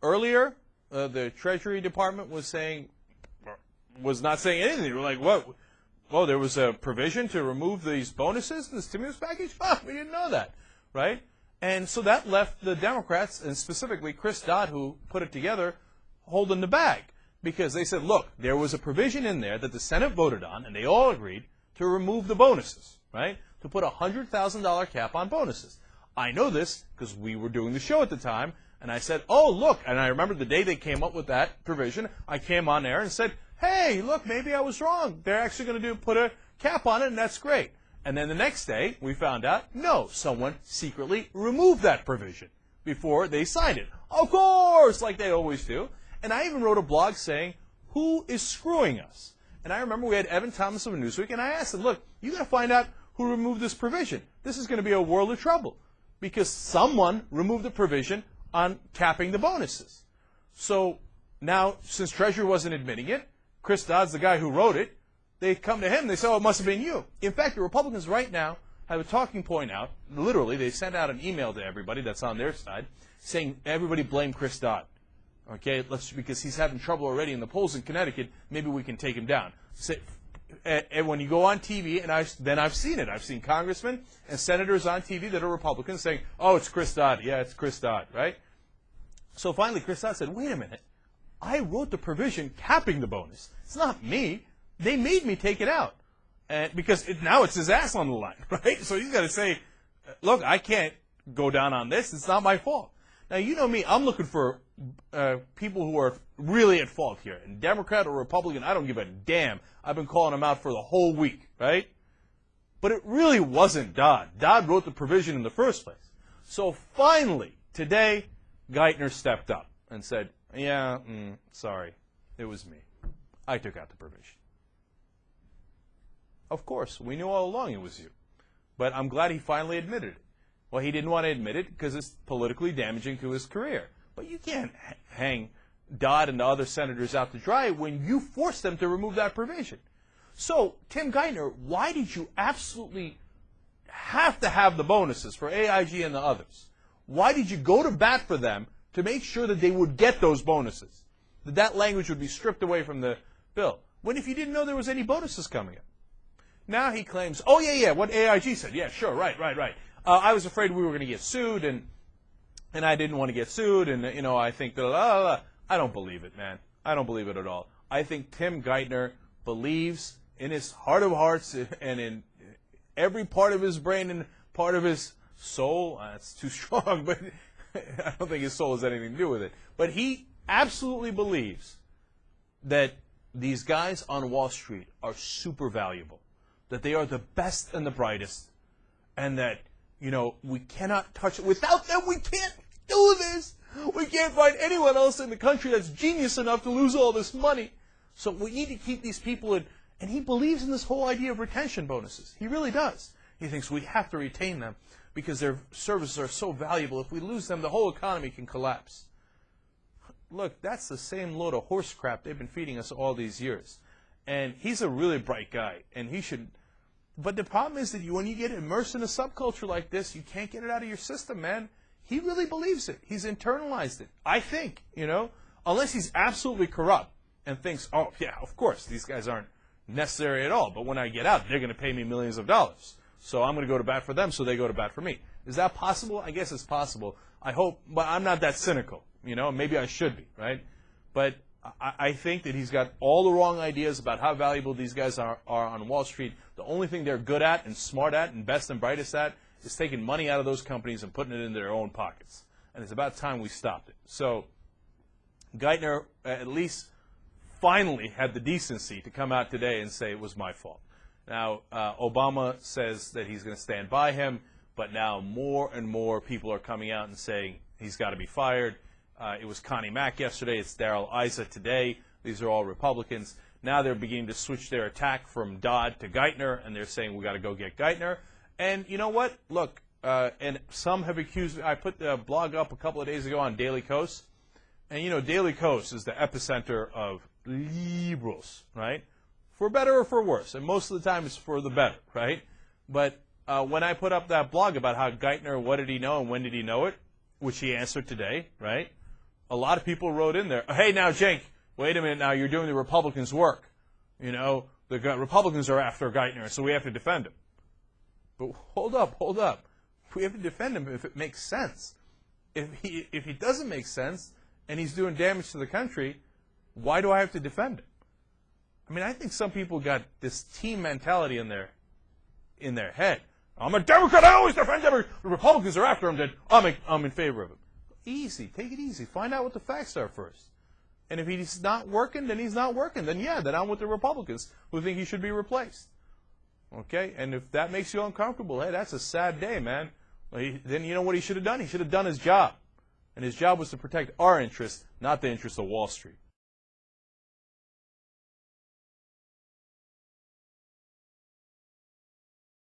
earlier, the Treasury Department was not saying anything. They were like, what? Well, there was a provision to remove these bonuses in the stimulus package? Oh, we didn't know that, right? And so that left the Democrats, and specifically Chris Dodd, who put it together, holding the bag. Because they said, look, there was a provision in there that the Senate voted on, and they all agreed to remove the bonuses, right? To put a $100,000 cap on bonuses. I know this because we were doing the show at the time, and I said, oh, look, and I remember the day they came up with that provision, I came on air and said, hey, look, maybe I was wrong. They're actually going to put a cap on it, and that's great. And then the next day, we found out, no, someone secretly removed that provision before they signed it. Of course, like they always do. And I even wrote a blog saying, who is screwing us? And I remember we had Evan Thomas of Newsweek, and I asked him, look, you got to find out who removed this provision. This is going to be a world of trouble because someone removed the provision on capping the bonuses. So now, since Treasury wasn't admitting it, Chris Dodd's the guy who wrote it, they come to him and they say, oh, it must have been you. In fact, the Republicans right now have a talking point out. Literally, they sent out an email to everybody that's on their side saying everybody blame Chris Dodd. Okay, because he's having trouble already in the polls in Connecticut, maybe we can take him down. And when you go on TV, and I've seen it. I've seen congressmen and senators on TV that are Republicans saying, oh, it's Chris Dodd. Yeah, it's Chris Dodd, right? So finally, Chris Dodd said, wait a minute. I wrote the provision capping the bonus. It's not me. They made me take it out. And because now it's his ass on the line, right? So he's got to say, look, I can't go down on this. It's not my fault. Now, you know me. I'm looking for people who are really at fault here. And Democrat or Republican, I don't give a damn. I've been calling them out for the whole week, right? But it really wasn't Dodd. Dodd wrote the provision in the first place. So finally, today, Geithner stepped up and said, yeah, sorry, it was me. I took out the provision. Of course, we knew all along it was you. But I'm glad he finally admitted it. Well, he didn't want to admit it because it's politically damaging to his career. But you can't hang Dodd and the other senators out to dry when you forced them to remove that provision. So, Tim Geithner, why did you absolutely have to have the bonuses for AIG and the others? Why did you go to bat for them to make sure that they would get those bonuses? That language would be stripped away from the bill. When if you didn't know there was any bonuses coming up? Now he claims, oh, yeah, what AIG said. Yeah, sure, right. I was afraid we were going to get sued, and I didn't want to get sued, and, I think that, I don't believe it, man. I don't believe it at all. I think Tim Geithner believes in his heart of hearts and in every part of his brain and part of his soul. That's too strong, but I don't think his soul has anything to do with it. But he absolutely believes that these guys on Wall Street are super valuable, that they are the best and the brightest, and that, we cannot touch it. Without them, we can't do this. We can't find anyone else in the country that's genius enough to lose all this money. So we need to keep these people in. And he believes in this whole idea of retention bonuses. He really does. He thinks we have to retain them because their services are so valuable. If we lose them, the whole economy can collapse. Look, that's the same load of horse crap they've been feeding us all these years. And he's a really bright guy, and he should. But the problem is that when you get immersed in a subculture like this, you can't get it out of your system, man. He really believes it. He's internalized it. I think, unless he's absolutely corrupt and thinks, oh, yeah, of course, these guys aren't necessary at all. But when I get out, they're going to pay me millions of dollars. So I'm going to go to bat for them, so they go to bat for me. Is that possible? I guess it's possible. I hope, but I'm not that cynical. Maybe I should be, right? But I think that he's got all the wrong ideas about how valuable these guys are on Wall Street. The only thing they're good at and smart at and best and brightest at is taking money out of those companies and putting it into their own pockets. And it's about time we stopped it. So Geithner at least finally had the decency to come out today and say it was my fault. Now, Obama says that he's going to stand by him, but now more and more people are coming out and saying he's got to be fired. It was Connie Mack yesterday. It's Darrell Issa today. These are all Republicans. Now they're beginning to switch their attack from Dodd to Geithner, and they're saying we got to go get Geithner. And you know what? Look, and some have accused me. I put the blog up a couple of days ago on Daily Kos. And, Daily Kos is the epicenter of liberals, right? For better or for worse. And most of the time it's for the better, right? But when I put up that blog about how Geithner, what did he know and when did he know it, which he answered today, right? a lot of people wrote in there, hey, now, Cenk, wait a minute now, you're doing the Republicans' work. You know, the Republicans are after Geithner, so we have to defend him. But hold up. We have to defend him if it makes sense. If he doesn't make sense and he's doing damage to the country, why do I have to defend him? I mean, I think some people got this team mentality in their head. I'm a Democrat, I always defend him. The Republicans are after him, then I'm in favor of him. Easy, take it easy. Find out what the facts are first. And if he's not working, then he's not working. Then I'm with the Republicans who think he should be replaced. Okay? And if that makes you uncomfortable, hey, that's a sad day, man. Then you know what he should have done? He should have done his job. And his job was to protect our interests, not the interests of Wall Street.